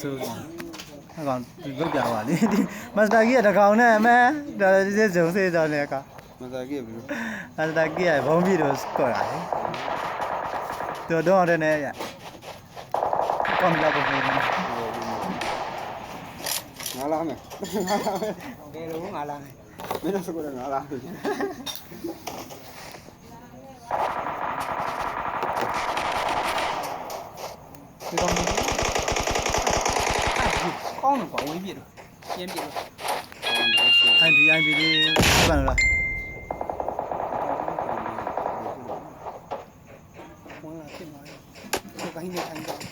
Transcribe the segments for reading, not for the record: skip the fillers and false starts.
ဆိုအကောင်ဒီလောက်ကြပါလေဒီမစတာကြီးကတကောင်နဲ့အမဲဒါဒီစုံစေးတော်လေအကောင် မစားခဲ့ဘူး မစတာကြီးကဘုံပြီးတော့ကော့တာလေတော်တော့တဲ့နဲ့ရကောင်းလာပုံနေတယ် ငါလာမယ်ငါလာမယ် ဘယ်လိုငါလာမယ် မင်းတို့စကောငါလာမယ် ဒီကောင်ကောင်းတော့ကွာဝေးပြတော့ပြင်းပြတော့ IB လေးဘာလို့လဲ ဝင်လာဖြစ်မှာတော့ကိုင်းနေထိုင်တော့ ဘယ်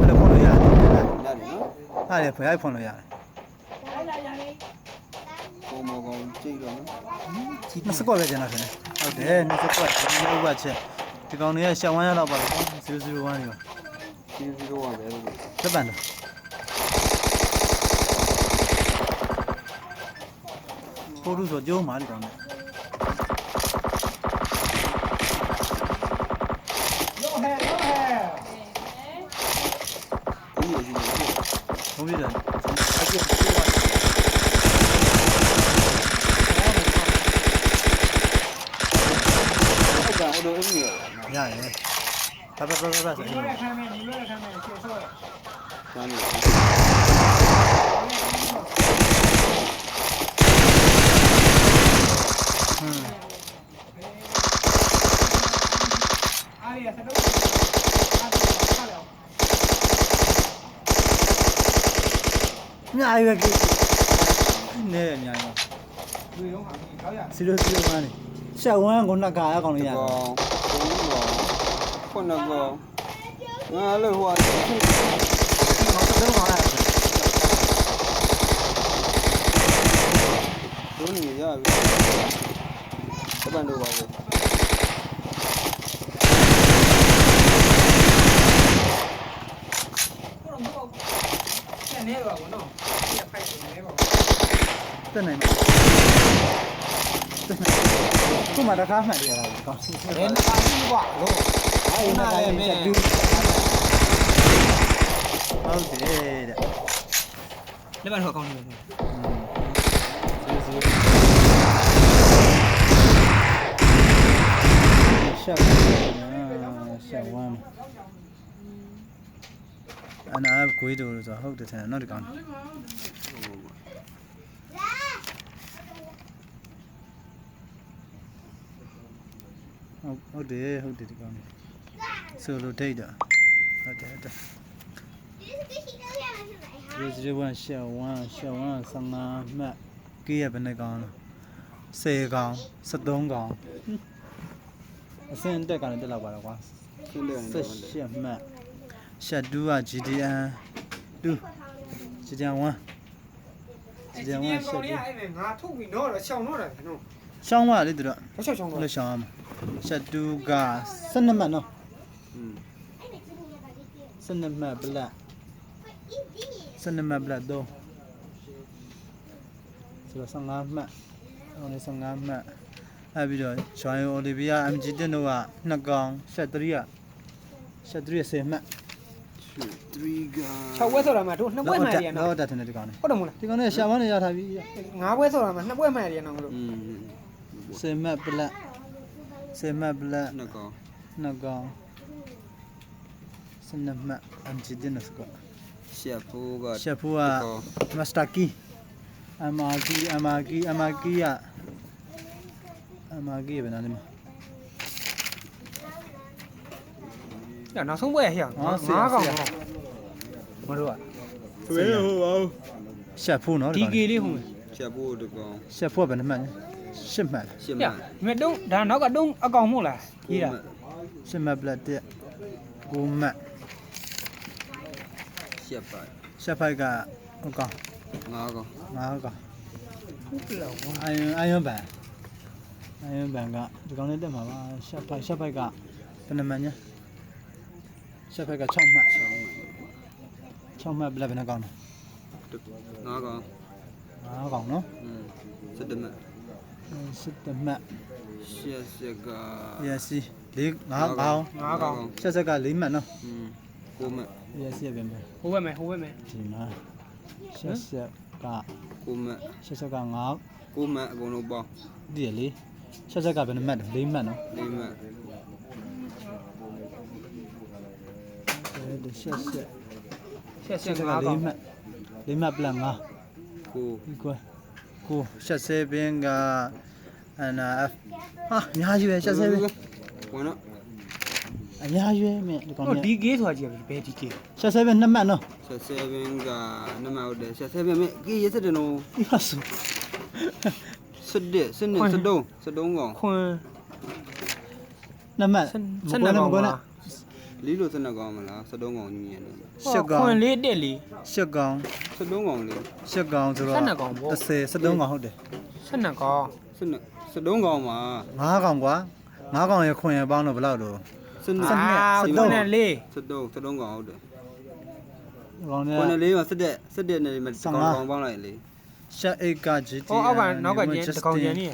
လိုပုံလို့ရလဲ နားတယ်နော် ဟာလေဖရိုက်ဖွင့်လို့ရတယ် ပုံမကောင်ကြည့်တော့နော် မစကော့ပဲကျန်တာဖြစ်နေဟုတ်တယ်မစကော့ဒီလိုဥပချက်ဒီကောင်တွေကရှောင်းဝမ်းရတော့ပါလို့001နေပါ 001ပဲလို့ စပန်တော့ပို့လို့ဆိုကြိုးမှာဒီကောင်နဲ့ ဒီလိုရှိနေတယ် ဘုံပြတယ် ဟုတ်ကဲ့အဲ့လိုအင်းကြီးရ ရတယ်ဘာဆို ဒီလိုရခံမယ်ဒီလိုရခံမယ်ကျေဆော့ ဆန်းနေ အားရစတော့အားတော့ အများကြီးပဲကိနေအများကြီး လူရောဟာကောက်ရ 001နေရှောင်းဝမ်းကိုနှစ်ကာအကောင်လေးရတယ် ကောင်ဘုံကောင်ခုနကောင်ငါလည်းဟို တော့မှာ ဒုနေရပြီစပန်တော့ပါပဲ ကျန်နေပါဘောနော်ဒီဖိုက်နေပါ တက်နိုင်မှာသူ့မှာတကားမှန်တယ်ရတာကောင်း ဘယ်နှပါဘူးကွာလို့ အဲ့ဒါလည်းမင်းဟုတ်တယ်တဲ့ လက်ပါတော့ကောင်းနေတယ် ရှောက်ဝမ်းအနာကွေးတို့ဆိုဟုတ်တယ်ထင်တယ်နော်ဒီကောင်ဟုတ်တယ်ဒီကောင်ဆိုလိုထိတ်တာဟုတ်တယ်001ရှောက်ဝမ်း15မှတ်ကြေးရဘယ်နှကောင်လဲ10ကောင်13ကောင်အစင်းတက်ကလည်းတက်လောက်ပါတော့ကွာ ခင်းတယ် 18မှတ်ရှက်တူးက GDN 2 GDN 1 GDN 1ရှက်တူး အဲ့ငါထုတ်ပြီးတော့ရှောင်းတော့တယ်နော် ရှောင်းပါလေသူတို့ ရှောင်းရှောင်းတော့ လက်ရှောင်းအောင်ရှက်တူးက12မှတ်နော် อืม 12မှတ်ဘလက်12မှတ်ဘလက်3ဆိုတော့15မှတ်ဟိုနေ15မှတ်အဲ့ပြီးတော့ဂျွိုင်းအိုလီဗီယာ MG10 တို့က2ကောင်ရှက်3က10မှတ် 3က 6ပွဲဆိုတာမှတို့2ပွဲမှန်ရနော် တော့တတ်တယ်ဒီကောင်နဲ့ ဟုတ်တယ်မို့လား ဒီကောင်နဲ့ရှာဝမ်းနေရထားပြီ 9ပွဲဆိုတာမှ2ပွဲမှန်ရနော်တို့ อืม 10မှတ်ဘလက်10မှတ်ဘလက် နှစ်ကောင် 2ကောင်12မှတ် MG10 တို့စကော ရှက်ဖိုးက ရှက်ဖူကမစတာကီအမာကီကဘယ်နာလဲမ ညနောက်ဆုံးပွဲရဟငါကောင်တော့မတို့က ဘယ်ဟိုပါ ရှက်ဖူနော် ဒီကေလေးဟုတ်မယ် ရှက်ဖိုးတကောင် ရှက်ဖူကဘယ်နှမှတ်လဲ10မှတ် ရှက် ည မ ဒီမဲ့တုံးဒါနောက်ကတုံးအကောင်မို့လားရေးတာ 10မှတ်ဘလက်တက်9မှတ် ရှက်ပါ ရှက်ဖိုက်ကဟုတ်ကောင် 5ကောင် 9ကောင် ဟုတ်ကဲ့လား အိုင်ယွန်ဘန်ကဒီကောင်လေးတက်မှာပါရှက်ဖိုက်ကဘယ်နှမှတ်ညရှက်ဖိုက်က6မှတ်6မှတ်ဘလက်ဘယ်နှကောင်လဲ 5ကောင် 5ကောင်နော် อืม7မှတ် စစ်တမတ် ရှက်ဆက်က ESC 4 5ကောင် 5ကောင် ရှက်ဆက်က4မှတ်နော် ကိုမ ESC ရပြန်မယ် ဟိုဘက်မယ်ဟိုဘက်မယ် ဒီမှာရှက်ဆက်က ကိုမ ရှက်ဆက်က9 ကိုမအကုန်လုံးပေါင်း ဒီရလေရှက်ဆက်ကဘယ်နှမှတ်လဲ4မှတ်နော် လေးမ ဒီရှက်ဆက် ဆက် ရှက်ဆက်က 5ကောင် 4မှတ်4မှတ်ပလန်5 ကို equal ကိုရှက်ဆဲပင်က NF ဟာအများကြီးပဲရှက်ဆဲပင် ဝင်တော့ အများကြီးပဲမြင်ဒီကောင် ဟို ကြီး DK ဆိုတာကြည့်ဘယ် DK ရှက်ဆဲပင်2မှတ်နော် ဆက်ဆဲဘင်းကနမဟုတ်တယ်ဆက်ဆဲဘင်းမေကေးရစတဲ့နော် ဒီပါစု စစ်တဲ့စစ်နေစစ်တုံးကောင် ခွန် 2မှတ် ဆက်နေကောင်လား လီလိုစစ်နေကောင်မလားစစ်တုံးကောင်ကြီးရတယ် ရှက်ကောင် ခွန်လေးတက်လေ ရှက်ကောင် စစ်တုံးကောင်လေ ရှက်ကောင်ဆိုတော့ 12ကောင်ပေါ့ 30 73ကောင်ဟုတ်တယ် ဆက်နေကောင် စစ်တုံးကောင်မှာ 5ကောင်ကွာ5ကောင်ရခွင်ရပေါင်းတော့ဘယ်လောက်တော့ စစ်နေ ခွန်နဲ့လေး စစ်တုံးကောင်ဟုတ်တယ် ဒီကောင်က ခွန်းလေးမှာစစ်တဲ့နေမှာကောင်ပေါင်းလိုက်လေ ရှက်အိတ်က GT ဟိုအောက်ကနောက်ကကျင်းတကောင်ကျန်နေ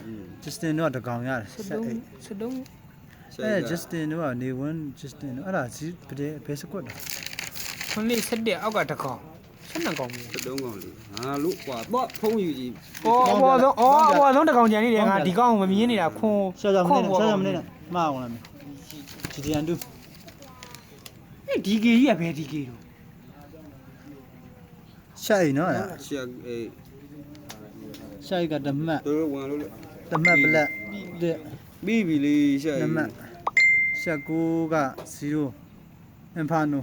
Justin တို့ကတကောင်ရတယ်ရှက်အိတ် စတုံး Justin တို့ကနေဝင် Justin တို့အဲ့ဒါစီးဘယ်စကွတ်လဲ ခွန်လေးဆက်တဲ့အောက်ကတကောင်ဆက်နေကောင်မျိုး စစ်တုံးကောင်လေဟာလို့ကွာတော့ဖုံးယူကြီး အပေါ်ဆုံးတကောင်ကျန်နေတယ်ငါဒီကောင်မမြင်နေတာခွန် ရှက်ကြမနေနဲ့ရှက်ကြမနေနဲ့မအောင်လား GTN 2 အဲ့ DK ကြီးကဘယ် DK တော့ ရှက်အိတ်နော်အဲ့ဒါ ရှက်အေး ရှက်အိတ်ကတမတ် တို့ဝင်လို့ တမတ်ဘလက်တဲ့ ပြီးပြီလေရှက် တမတ်ရှက်9က0 Inferno